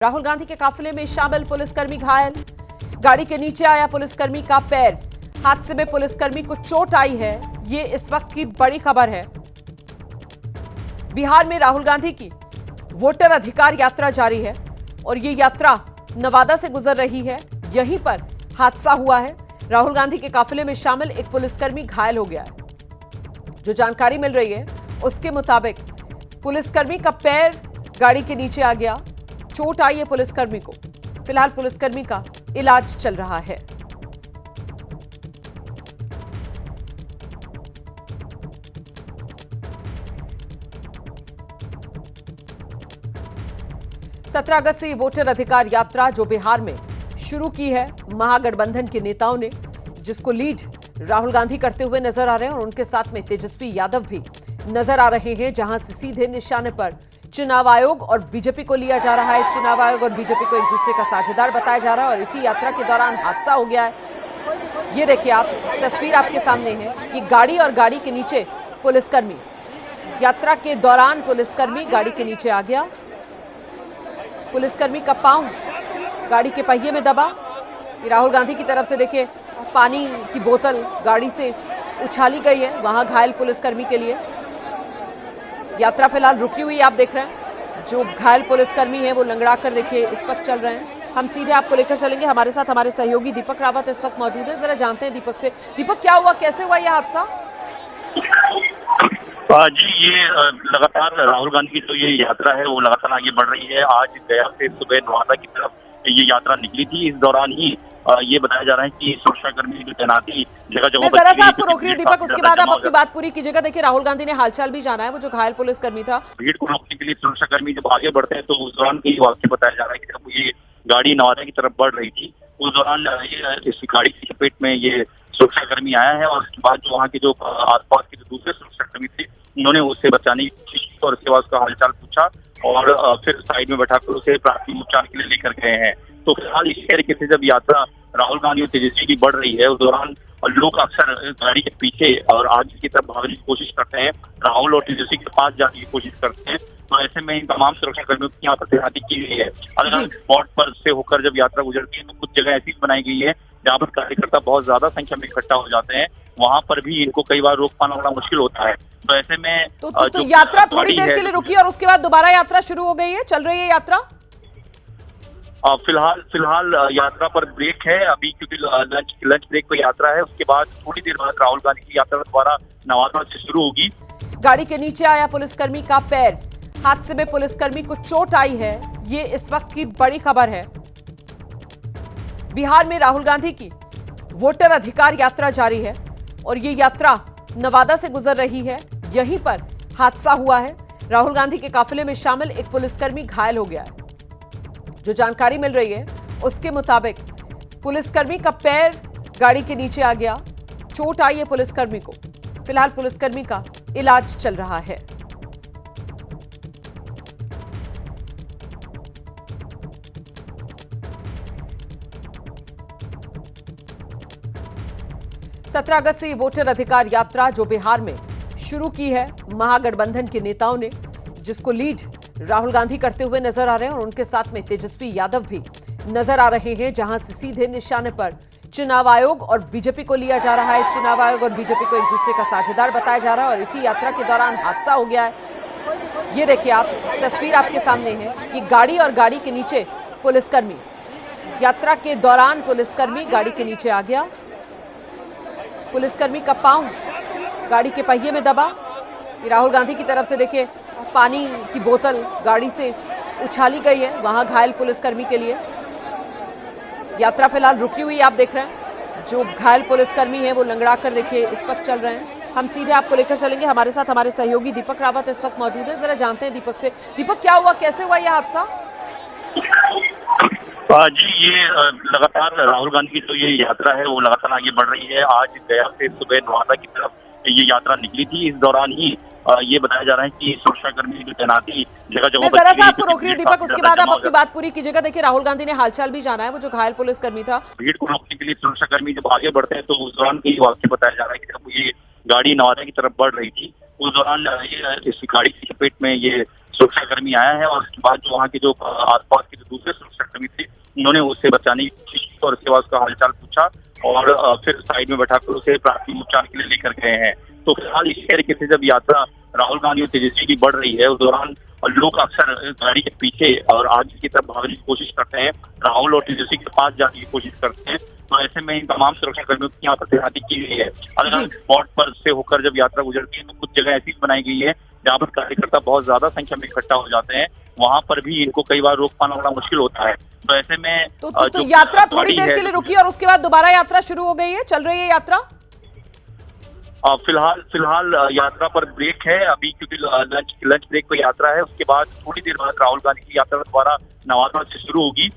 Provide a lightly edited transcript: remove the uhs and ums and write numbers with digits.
राहुल गांधी के काफिले में शामिल पुलिसकर्मी घायल। गाड़ी के नीचे आया पुलिसकर्मी का पैर। हादसे में पुलिसकर्मी को चोट आई है। ये इस वक्त की बड़ी खबर है। बिहार में राहुल गांधी की वोटर अधिकार यात्रा जारी है और ये यात्रा नवादा से गुजर रही है। यहीं पर हादसा हुआ है। राहुल गांधी के काफिले में शामिल एक पुलिसकर्मी घायल हो गया है। जो जानकारी मिल रही है उसके मुताबिक पुलिसकर्मी का पैर गाड़ी के नीचे आ गया। चोट आई है पुलिसकर्मी को। फिलहाल पुलिसकर्मी का इलाज चल रहा है। सत्रह अगस्त से ये वोटर अधिकार यात्रा जो बिहार में शुरू की है महागठबंधन के नेताओं ने, जिसको लीड राहुल गांधी करते हुए नजर आ रहे हैं और उनके साथ में तेजस्वी यादव भी नजर आ रहे हैं, जहां से सीधे निशाने पर चुनाव आयोग और बीजेपी को लिया जा रहा है। चुनाव आयोग और बीजेपी को एक दूसरे का साझेदार बताया जा रहा है और इसी यात्रा के दौरान हादसा हो गया है। ये देखिए, आप तस्वीर आपके सामने है कि गाड़ी और गाड़ी के नीचे पुलिसकर्मी। यात्रा के दौरान पुलिसकर्मी गाड़ी के नीचे आ गया। पुलिसकर्मी का पांव गाड़ी के पहिए में दबा। राहुल गांधी की तरफ से देखिए पानी की बोतल गाड़ी से उछाली गई है वहां घायल पुलिसकर्मी के लिए। यात्रा फिलहाल रुकी हुई आप देख रहे हैं। जो घायल पुलिसकर्मी है वो लंगड़ा कर देखिए इस वक्त चल रहे हैं। हम सीधे आपको लेकर चलेंगे। हमारे साथ हमारे सहयोगी दीपक रावत इस वक्त मौजूद है। जरा जानते हैं दीपक से। दीपक, क्या हुआ, कैसे हुआ यह हादसा? जी, ये लगातार राहुल गांधी की जो ये यात्रा है वो लगातार आगे बढ़ रही है। आज गया से सुबह नवादा की तरफ ये यात्रा निकली थी। इस दौरान ही ये बताया जा रहा है कि सुरक्षाकर्मी की तैनाती जगह जगह। जरा सा आपको रोक रही हूँ दीपक, उसके बाद आप अपनी बात पूरी कीजिएगा। देखिए, राहुल गांधी ने हालचाल भी जाना है। वो जो घायल पुलिसकर्मी था, भीड़ को रोकने के लिए सुरक्षाकर्मी जब आगे बढ़ते हैं तो उस दौरान कई वाक्य बताया जा रहा है कि जब ये गाड़ी नवादा की तरफ बढ़ रही थी उस दौरान इस गाड़ी की चपेट में ये सुरक्षाकर्मी आया है और उसके बाद जो वहाँ के जो आसपास के जो दूसरे सुरक्षाकर्मी थे उन्होंने उससे बचाने की कोशिश की और उसके बाद उसका हालचाल पूछा और फिर साइड में बैठाकर उसे प्राथमिक उपचार के लिए लेकर गए हैं। तो फिलहाल इसी तरीके से जब यात्रा राहुल गांधी और तेजस्वी की बढ़ रही है उस दौरान लोग अक्सर गाड़ी के पीछे और आगे की तरफ भागने की कोशिश करते हैं, राहुल और तेजस्वी के पास जाने की कोशिश करते हैं। तो ऐसे में इन तमाम सुरक्षा कर्मियों की यहाँ पर तैनाती की गई है। अलग स्पॉट पर से होकर जब यात्रा गुजरती है तो कुछ जगह ऐसी बनाई गई है जहाँ पर कार्यकर्ता बहुत ज्यादा संख्या में इकट्ठा हो जाते हैं। वहां पर भी इनको कई बार रोक पाना बड़ा मुश्किल होता है। तो ऐसे में तो यात्रा थोड़ी देर के लिए रुकी और उसके बाद दोबारा यात्रा शुरू हो गई है, चल रही है यात्रा। फिलहाल यात्रा पर ब्रेक है अभी, क्योंकि लंच ब्रेक पर यात्रा है। उसके बाद थोड़ी देर बाद राहुल गांधी की यात्रा दोबारा नवादा से शुरू होगी। गाड़ी के नीचे आया पुलिसकर्मी का पैर। हादसे में पुलिसकर्मी को चोट आई है। ये इस वक्त की बड़ी खबर है। बिहार में राहुल गांधी की वोटर अधिकार यात्रा जारी है और ये यात्रा नवादा से गुजर रही है। यहीं पर हादसा हुआ है। राहुल गांधी के काफिले में शामिल एक पुलिसकर्मी घायल हो गया है। जो जानकारी मिल रही है उसके मुताबिक पुलिसकर्मी का पैर गाड़ी के नीचे आ गया। चोट आई है पुलिसकर्मी को। फिलहाल पुलिसकर्मी का इलाज चल रहा है। सत्रह अगस्त से ये वोटर अधिकार यात्रा जो बिहार में शुरू की है महागठबंधन के नेताओं ने, जिसको लीड राहुल गांधी करते हुए नजर आ रहे हैं और उनके साथ में तेजस्वी यादव भी नजर आ रहे हैं, जहां से सीधे निशाने पर चुनाव आयोग और बीजेपी को लिया जा रहा है। चुनाव आयोग और बीजेपी को एक दूसरे का साझेदार बताया जा रहा है और इसी यात्रा के दौरान हादसा हो गया है। ये देखिए, आप तस्वीर आपके सामने है कि गाड़ी और गाड़ी के नीचे पुलिसकर्मी। यात्रा के दौरान पुलिसकर्मी गाड़ी के नीचे आ गया। पुलिसकर्मी का पांव गाड़ी के पहिए में दबा। राहुल गांधी की तरफ से देखिए पानी की बोतल गाड़ी से उछाली गई है वहां घायल पुलिसकर्मी के लिए। यात्रा फिलहाल रुकी हुई आप देख रहे हैं। जो घायल पुलिसकर्मी है वो लंगड़ा कर देखिए इस वक्त चल रहे हैं। हम सीधे आपको लेकर चलेंगे। हमारे साथ हमारे सहयोगी दीपक रावत इस वक्त मौजूद है। जरा जानते हैं दीपक से। दीपक, क्या हुआ, कैसे हुआ यह हादसा? जी, ये लगातार राहुल गांधी की जो ये यात्रा है वो लगातार आगे बढ़ रही है। आज गया से सुबह नवादा की तरफ ये यात्रा निकली थी। इस दौरान ही ये बताया जा रहा है कि सुरक्षाकर्मी की तैनाती जगह जगह। जरा सा आपको रोक रही हूँ दीपक, उसके बाद आप अपनी बात पूरी कीजिएगा। देखिए, राहुल गांधी ने हालचाल भी जाना है। वो जो घायल पुलिसकर्मी था, भीड़ को रोकने के लिए सुरक्षाकर्मी जब आगे बढ़ते हैं तो उस दौरान कई वाक्य बताया जा रहा है कि जब ये गाड़ी नवादा की तरफ बढ़ रही थी उस दौरान इस गाड़ी की चपेट में ये सुरक्षाकर्मी आया है और उसके बाद जो वहाँ के जो आसपास के जो दूसरे सुरक्षाकर्मी थे उन्होंने उससे बचाने की कोशिश की और उसके बाद उसका हालचाल पूछा और फिर साइड में बैठाकर उसे प्राथमिक उपचार के लिए लेकर गए हैं। तो फिलहाल इसी तरीके से जब यात्रा राहुल गांधी और तेजस्वी की बढ़ रही है उस दौरान लोग अक्सर गाड़ी के पीछे और आगे की तरफ भागने की कोशिश करते हैं, राहुल और तेजस्वी के पास जाने की कोशिश करते हैं। तो ऐसे में इन तमाम सुरक्षा कर्मियों की यहाँ पर तैनाती की गई है। अलग स्पॉट पर से होकर जब यात्रा गुजरती है तो कुछ जगह ऐसी बनाई गई है जहाँ पर कार्यकर्ता बहुत ज्यादा संख्या में इकट्ठा हो जाते हैं, वहां पर भी इनको कई बार रोक पाना बड़ा मुश्किल होता है। तो ऐसे में तो यात्रा थोड़ी देर के लिए रुकी और उसके बाद दोबारा यात्रा शुरू हो गई है, चल रही है यात्रा। फिलहाल यात्रा पर ब्रेक है अभी, क्योंकि लंच ब्रेक पर यात्रा है। उसके बाद थोड़ी देर बाद राहुल गांधी की यात्रा दोबारा नवादा से शुरू होगी